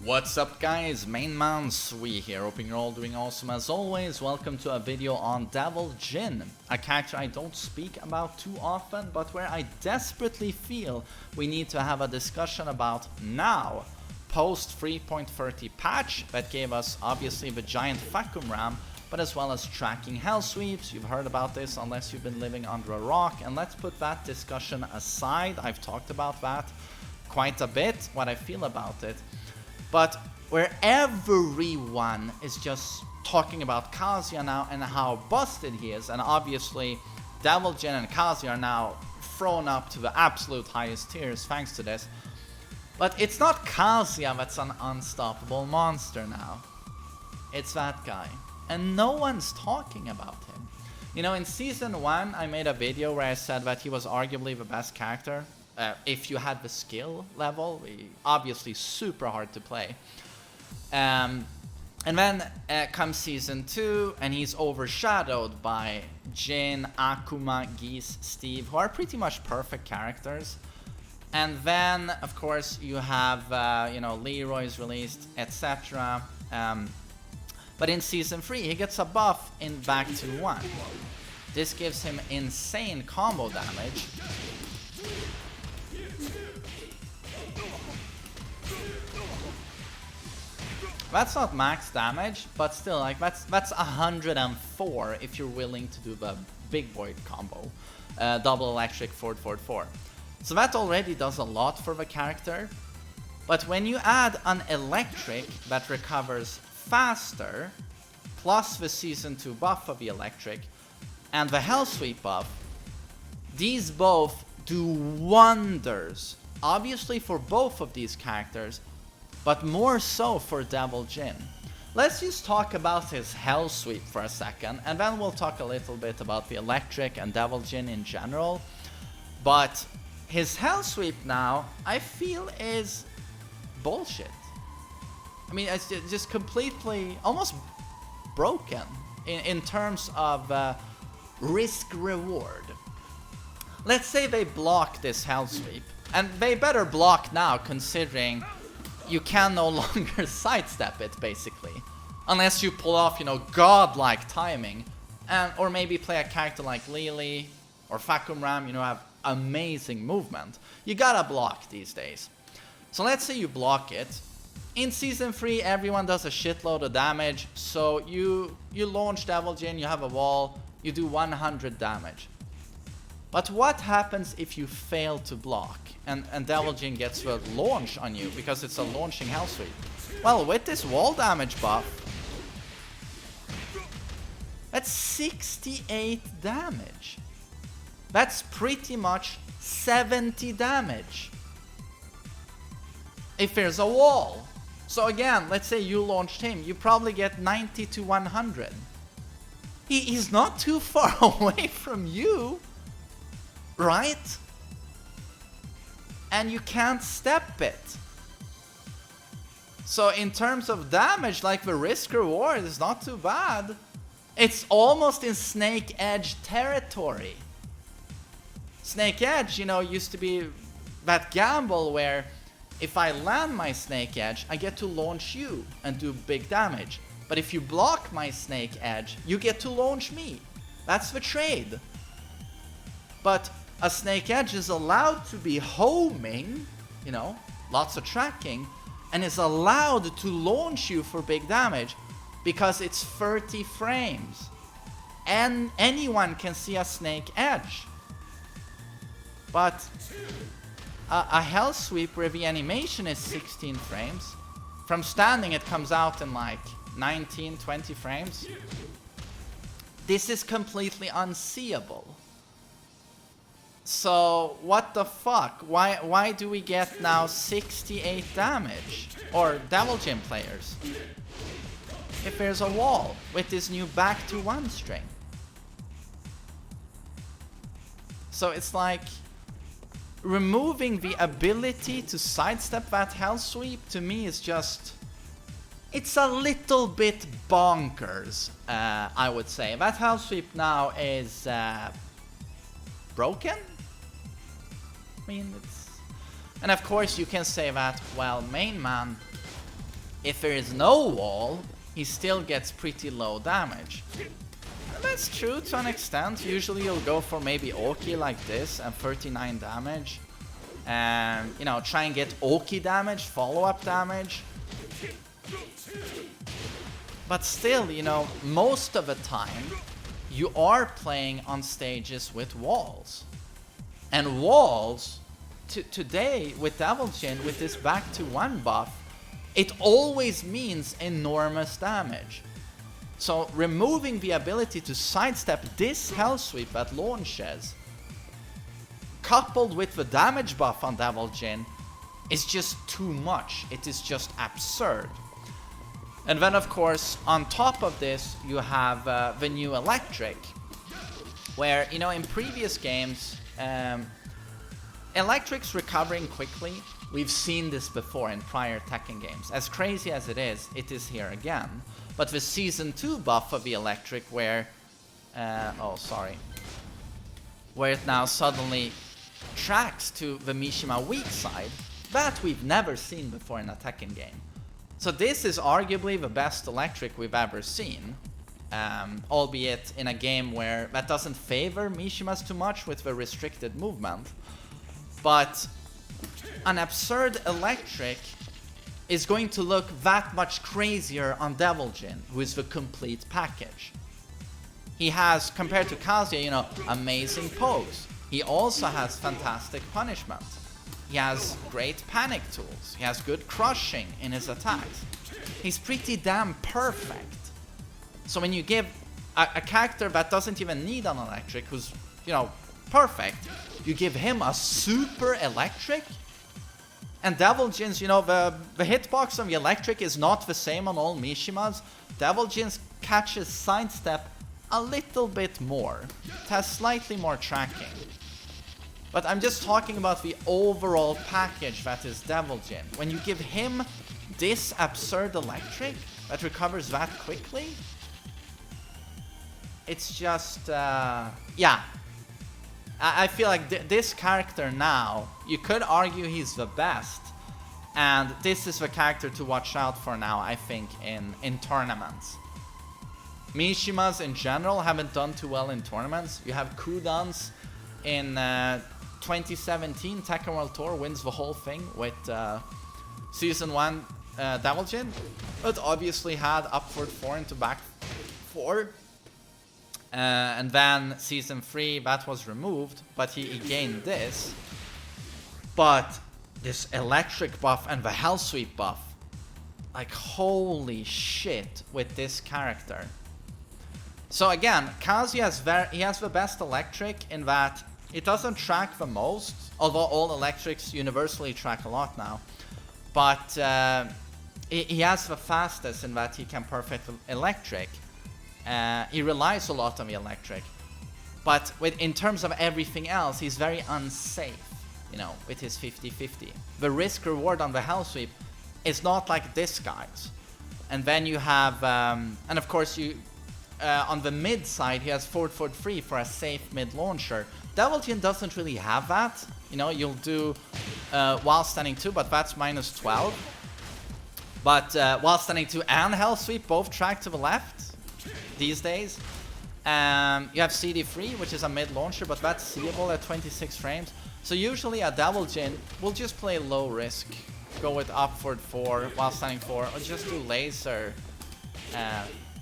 What's up guys, MainManSWE here, hoping you're all doing awesome as always. Welcome to a video on Devil Jin, a character I don't speak about too often, but where I desperately feel we need to have a discussion about now. Post 3.30 patch that gave us obviously the giant vacuum ram, but as well as tracking Hellsweeps. You've heard about this unless you've been living under a rock, and let's put that discussion aside. I've talked about that quite a bit, what I feel about it. But where everyone is just talking about Kazuya now and how busted he is, and obviously Devil Jin and Kazuya are now thrown up to the absolute highest tiers thanks to this. But it's not Kazuya that's an unstoppable monster now. It's that guy. And no one's talking about him. You know, in Season 1 I made a video where I said that he was arguably the best character. If you had the skill level, obviously super hard to play. And then comes Season 2 and he's overshadowed by Jin, Akuma, Geese, Steve, who are pretty much perfect characters. And then, of course, you have, you know, Leroy's released, etc. But in Season 3, he gets a buff in back to 1. This gives him insane combo damage. That's not max damage, but still, like that's 104 if you're willing to do the big void combo, double electric forward forward 4. So that already does a lot for the character. But when you add an electric that recovers faster, plus the Season 2 buff of the electric, and the Hellsweep buff, these both do wonders. Obviously for both of these characters, but more so for Devil Jin. Let's just talk about his Hellsweep for a second, and then we'll talk a little bit about the electric and Devil Jin in general. But his Hellsweep now, I feel, is bullshit. I mean, it's just completely, almost broken in terms of risk-reward. Let's say they block this Hellsweep, and they better block now considering you can no longer sidestep it, basically. Unless you pull off, you know, godlike timing. Or maybe play a character like Lily or Vacuum Ram, you know, have amazing movement. You gotta block these days. So let's say you block it. In Season 3, everyone does a shitload of damage. So you launch Devil Jin, you have a wall, you do 100 damage. But what happens if you fail to block and Devil Jin gets the launch on you because it's a launching Hellsweep? Well, with this wall damage buff, that's 68 damage. That's pretty much 70 damage if there's a wall. So again, let's say you launched him, you probably get 90 to 100. He's not too far away from you. Right? And you can't step it. So in terms of damage, like the risk reward is not too bad. It's almost in Snake Edge territory. Snake Edge, you know, used to be that gamble where if I land my Snake Edge, I get to launch you and do big damage. But if you block my Snake Edge, you get to launch me. That's the trade. But a Snake Edge is allowed to be homing, you know, lots of tracking, and is allowed to launch you for big damage because it's 30 frames. And anyone can see a Snake Edge. But a Hellsweep where the animation is 16 frames, from standing it comes out in like 19, 20 frames. This is completely unseeable. So, what the fuck? Why do we get now 68 damage? Or Devil Jin players? If there's a wall with this new back to 1 string. So it's like removing the ability to sidestep that Hellsweep to me is just... It's a little bit bonkers, I would say. That Hellsweep now is broken? I mean, it's... And of course you can say that, well, main man, if there is no wall, he still gets pretty low damage. And that's true to an extent. Usually you'll go for maybe Oki like this and 39 damage. And, you know, try and get Oki damage, follow-up damage. But still, you know, most of the time, you are playing on stages with walls. And walls, today, with Devil Jin, with this back to 1 buff, it always means enormous damage. So removing the ability to sidestep this Hellsweep that launches, coupled with the damage buff on Devil Jin, is just too much. It is just absurd. And then of course, on top of this, you have the new Electric, where, you know, in previous games, Electric's recovering quickly. We've seen this before in prior Tekken games. As crazy as it is here again. But the Season 2 buff of the Electric where... where it now suddenly tracks to the Mishima weak side, that we've never seen before in a Tekken game. So this is arguably the best Electric we've ever seen. Albeit in a game where that doesn't favor Mishimas too much with the restricted movement. But an absurd Electric is going to look that much crazier on Devil Jin, who is the complete package. He has, compared to Kazuya, you know, amazing pose. He also has fantastic punishment. He has great panic tools. He has good crushing in his attacks. He's pretty damn perfect. So when you give a character that doesn't even need an Electric, who's, you know, perfect, you give him a super Electric? And Devil Jin's, you know, the hitbox of the Electric is not the same on all Mishimas. Devil Jin's catches sidestep a little bit more. It has slightly more tracking. But I'm just talking about the overall package that is Devil Jin. When you give him this absurd Electric that recovers that quickly, it's just, yeah. I feel like this character now, you could argue he's the best. And this is the character to watch out for now, I think, in tournaments. Mishimas in general haven't done too well in tournaments. You have Kudans in 2017, Tekken World Tour wins the whole thing with Season 1 Devil Jin. But obviously had upward 4 into back 4. And then Season 3, that was removed, but he gained this. But this Electric buff and the Hellsweep buff, like holy shit with this character. So again, Kazuya he has the best Electric in that it doesn't track the most, although all Electrics universally track a lot now. But he has the fastest in that he can perfect Electric. He relies a lot on the Electric, but in terms of everything else, he's very unsafe, you know, with his 50-50. The risk reward on the Hellsweep is not like this guy's. And then you have, and of course you, on the mid side, he has forward 3 for a safe mid launcher. Devil Jin doesn't really have that, you know, you'll do while standing 2, but that's minus 12. But while standing 2 and Hellsweep both track to the left these days. You have CD3, which is a mid launcher, but that's seeable at 26 frames. So usually a Devil Jin will just play low risk, go with upward 4, while standing 4, or just do laser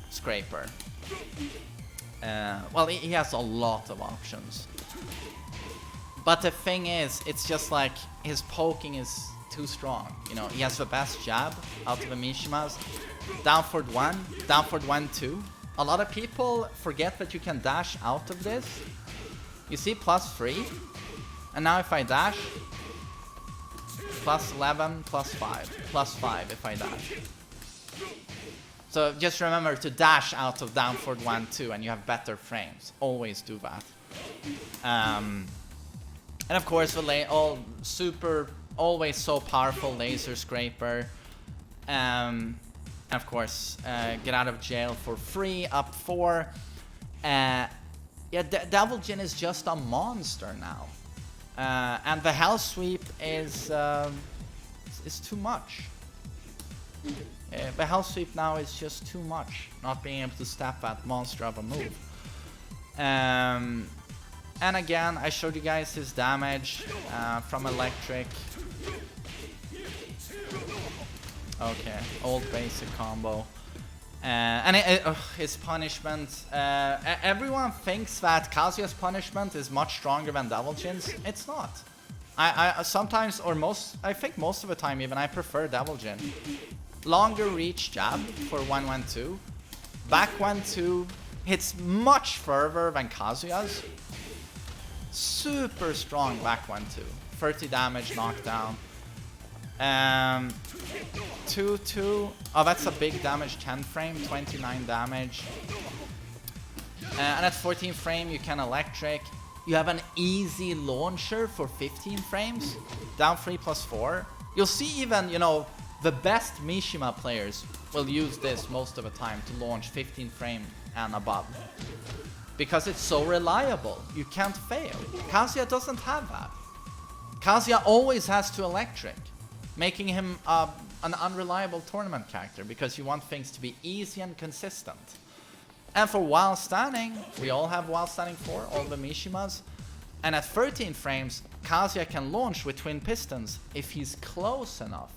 scraper. Well, he has a lot of options. But the thing is, it's just like his poking is too strong. You know, he has the best jab out of the Mishimas. Down forward 1, down forward 1, 2. A lot of people forget that you can dash out of this. You see +3. And now if I dash, +11, +5. +5 if I dash. So just remember to dash out of down forward 1, 2 and you have better frames. Always do that. And of course the always so powerful laser scraper. And of course, get out of jail for free, up 4. Yeah, Devil Jin is just a monster now. And the Hellsweep is too much. But Hellsweep now is just too much, not being able to step that monster of a move. And again, I showed you guys his damage from electric. Okay, old basic combo. And his punishment. Everyone thinks that Kazuya's punishment is much stronger than Devil Jin's. It's not. I sometimes, or I think most of the time even, I prefer Devil Jin. Longer reach jab for 1-1-2. Back 1-2 hits much further than Kazuya's. Super strong back 1-2. 30 damage knockdown. 2-2. Oh, that's a big damage 10 frame. 29 damage. And at 14 frame you can electric. You have an easy launcher for 15 frames. Down 3+4. You'll see even, you know, the best Mishima players will use this most of the time to launch 15 frame and above. Because it's so reliable. You can't fail. Kazuya doesn't have that. Kazuya always has to electric, making him an unreliable tournament character because you want things to be easy and consistent. And for while standing, we all have while standing 4, all the Mishimas. And at 13 frames, Kazuya can launch with twin pistons if he's close enough.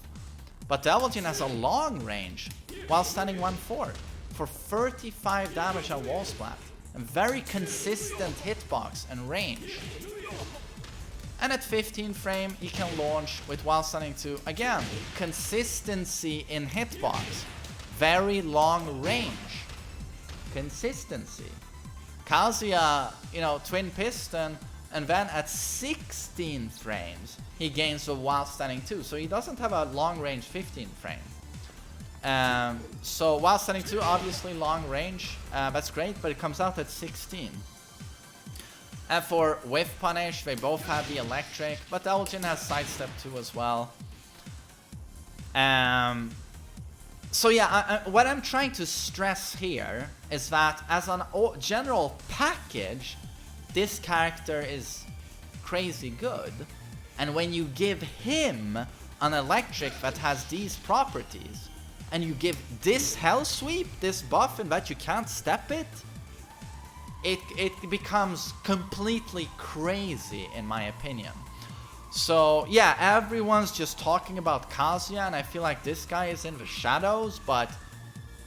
But Devil Jin has a long range, while standing 1-4, for 35 damage on wall splat. And very consistent hitbox and range. And at 15 frame, he can launch with while standing 2. Again, consistency in hitbox. Very long range. Consistency. Kazuya, you know, twin piston, and then at 16 frames, he gains a while standing 2. So he doesn't have a long range 15 frame. So while standing 2, obviously long range, that's great, but it comes out at 16. And for whiff punish, they both have the electric, but Devil Jin has sidestep 2 as well. So yeah, what I'm trying to stress here is that as a general package, this character is crazy good. And when you give him an electric that has these properties, and you give this Hellsweep, this buff, and that you can't step it, it becomes completely crazy in my opinion. So yeah, everyone's just talking about Kazuya, and I feel like this guy is in the shadows, but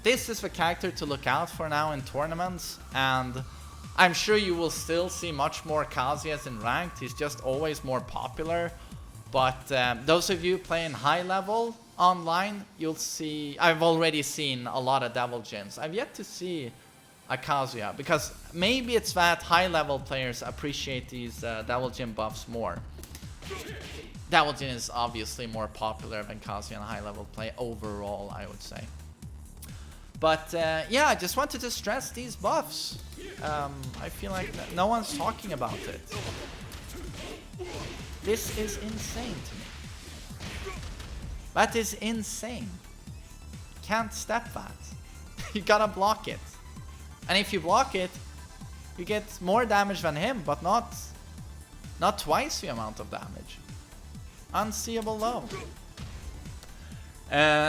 this is the character to look out for now in tournaments, and I'm sure you will still see much more Kazuyas in ranked. He's just always more popular. But those of you playing high level online, you'll see, I've already seen a lot of Devil Jins. I've yet to see a Kazuya, because maybe it's that high level players appreciate these Devil Jin buffs more. Devil Jin is obviously more popular than Kazuya in high level play overall, I would say. But yeah, I just wanted to stress these buffs. I feel like no one's talking about it. This is insane to me. That is insane. Can't step that. You gotta block it. And if you block it, you get more damage than him, but not twice the amount of damage. Unseeable low.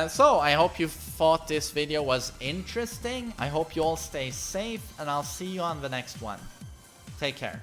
So I hope you thought this video was interesting. I hope you all stay safe, and I'll see you on the next one. Take care.